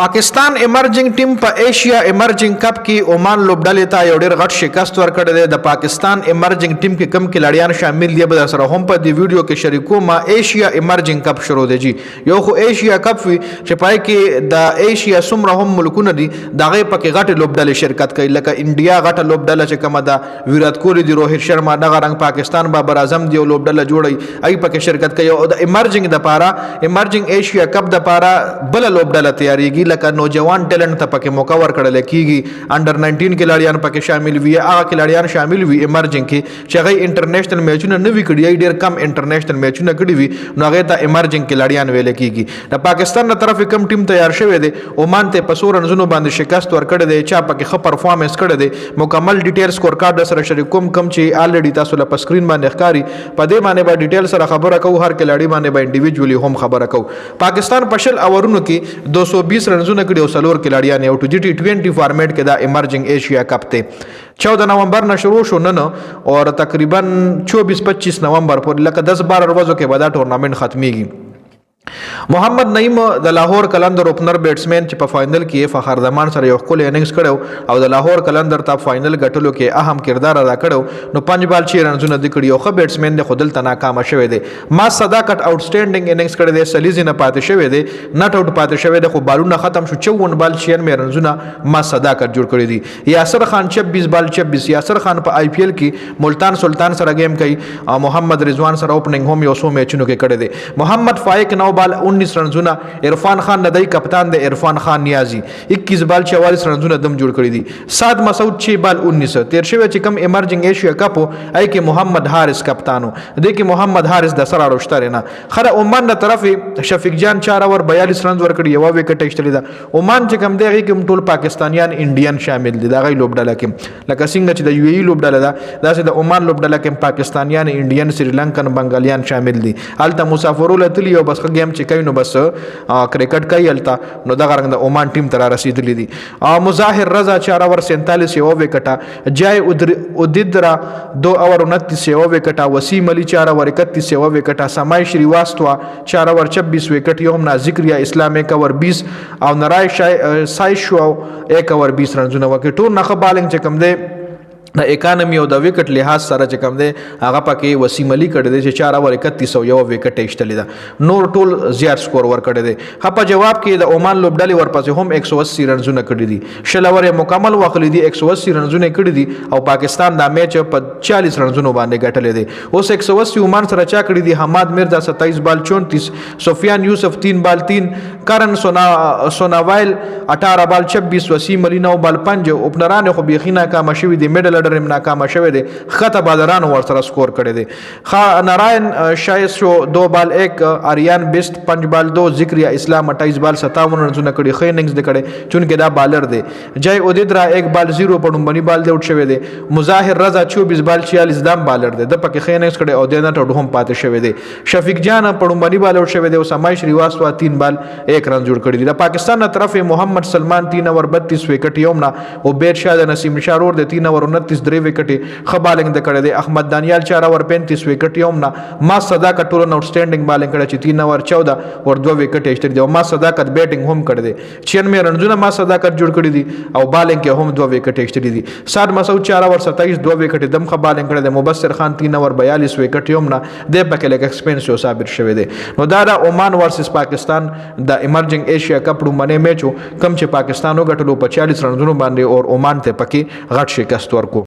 Pakistan emerging team په ایشیا इमर्जिंग کپ کې عمان لوبډلې ته یو ډېر غټ شکست ورکړی دی. د پاکستان امرجنګ ټیم کې کم کھلاڑیان شامل دي به سره هم په دې ویډیو کې شریکو ما ایشیا امرجنګ کپ شروع دی جی. یو خو ایشیا کپ وی چې پای کې د ایشیا سمره هم ملکونه دي دغه پکې غټ لوبډلې شرکت کوي لکه انډیا غټ لوبډله چې کومه ده ویرات کوهلی دی روهیت شرما دغه رنګ پاکستان بابر اعظم دی لوبډله جوړي ای پکې شرکت کوي او د امرجنګ د پاره امرجنګ ایشیا کپ د پاره بل لوبډله تیاریږي لکه نوجوان ټیلنٹ ته پکې موقع ورکړل کیږي انډر 19 کھلاڑیان پکې شامل وي هغه کھلاڑیان شامل وي امرجنګ کې چې هغه انټرنیشنل میچونه نه وی کړی ډیر کم انټرنیشنل میچونه کړی وي نو هغه ته امرجنګ کھلاڑیان ویل کیږي. د پاکستان تر طرف کم ټیم تیار شوی دی عمان ته په 100 رنونو باندې شکست ورکړی دی چا پکې ښه پرفارمنس کړی دی مکمل ډیټیل سکور کارت سره شریکوم کم چې الریډي تاسو له سکرین باندې ښکاری په دې باندې به ډیټیل سره خبره کوو هر کھلاڑي باندې به انډیویډوالي هم خبره کوو. پاکستان په شل اورونو کې 220 رنونه کړي او سلور کھلاڑیان یو ټي 20 فارمیٹ کې دا امرجنګ ایشیا کپ ته 14 نومبر نه شروع شو نن اور تقریبا 24-25 نومبر پورې لکه 10-12 ورځو کې به دا ټورنامنت ختميږي. محمد نعیم د لاهور کلندر اوپنر بیټسمن چې په فائنل کې فخر زمان سره یو خپل اننګز کړو او د لاهور کلندر ته فائنل غټلو کې اهم کردار ادا کړو نو 5 بال 6 رنونه د کړي او خو بیټسمن د خودل ته ناکام شوی دی. ما صداقت اوټسټینډینګ اننګز کړی دی سلیزي نه پاتې شوی دی نټ اوټ پاتې شوی دی خو بالونه ختم شو 54 بال 96 رنونه ما صداقت جوړ کړی دی. یاسر خان 26 بال 26 یاسر خان په آی پی ایل کې ملتان سلطان سره گیم کوي او محمد رضوان سره اوپننګ هم یو سو میچونو کې کړی دی. محمد فائق 9 بال 19 رنونه عرفان خان ندای کپتان د عرفان خان نیازی 21 بال 44 رنونه دم جوړ کړی دي. سعد مسعود 6 بال 19 تیر شوی چې کم امرجنګ ایشیا کپ ای کې محمد حارث کپتانو د کې محمد حارث د سره اړوشتره نه خره عمان د طرف شفیق جان 4 اور 42 رن ور کړی یو وکټ ایشتلی دا. عمان چې کم دیږي کوم ټول پاکستانیان انډین شامل دي دا غي لوبډله کې لکه څنګه چې د یو ای لوبډله دا داسې د عمان لوبډله کې پاکستانیان انډین سریلانکن بنگالیان شامل دي. الته مسافرول تلی او بس گیم چې کوي نو بس کرکټ کوي التا نو دغه رنګ د عمان ټیم تر رسیدلی دي. مظاهر رضا 4 اور 47 یو وکټه جای ادیدرا 2 اور 29 یو وکټه وسیم علی 4 اور 31 یو وکټه سمای شریواستوا 4 اور 26 وکټ یو هم ذکریا اسلام 1 اور 20 او نرای سای شو 1 اور 20 رنونه وکټو نه بالنګ چې کم دی د اکانومي او د وکټ لحاظ سره چې کم دی هغه پکې وسیم علی کړی دی چې 4 اور 31 یو وکټ ایشتلی دا نور ټول زیات سکور ور کړی دی. په جواب کې د عمان لوبډلې ورپسې هم 180 رنونه کړی دي شل اور مکمل واخلي دي 180 رنونه کړی دي او پاکستان دا میچ په 40 رنونو باندې ګټلې دي. اوس 180 عمان سره چا کړی دي حماد مرزا 27 بال 34 سفیان یوسف 3 بال 3 کرن سوناوایل 18 بال 26 وسیم علی 9 بال 5 اوپنران خو بيخینا کام شوی دي میډل ډرم ناکام شوی دی خطه بادران ور سره سکور کړی دی. نارائن شایس شو 2 بال 1 اریان بیسٹ 5 بال 2 ذکریا اسلام 28 بال 57 رنونه کړي خې اننګز د کړي چونکه دا بالر دی. جای اودیدرا 1 بال 0 پړمبني بال دی اوټ شوی دی. مظاهر رضا 24 بال 46 دام بالر دی د پکې خې اننګز کړي او دینه ټډ هم پاتې شوی دی. شفیق جان پړمبني بال اوټ شوی دی او سمای شریواستوا 3 بال 1 رن جوړ کړی دی. د پاکستان طرف محمد سلمان 3 اور 32 وکټ یومنا او بیر شاه نسیم شارور دی 3 اور 29 درې وکټي خبالنګ د کړه دی. احمد دانیال 4 اور 35 وکټ یومنا ما صداقت ټول اوټسټینډینګ بالنګ کړه چې 3 اور 14 اور 2 وکټ ایشتر دی او ما صداقت بیټینګ هم کړه دی 96 رنونه ما صداقت جوړ کړی دی او بالنګ کې هم 2 وکټ ایشتر دی. سعد مسعود 4 اور 27 2 وکټ دم خبالنګ کړه دی. مبصر خان 3 اور 42 وکټ یومنا د پکې لګ ایکسپنس او ثابت شوی دی. نو دا عمان ورسس پاکستان د امرجنګ ایشیا کپ رومنه میچ کم چې پاکستانو غټلو په 40 رنونو باندې او عمان ته پکې غټ شکست ورکو.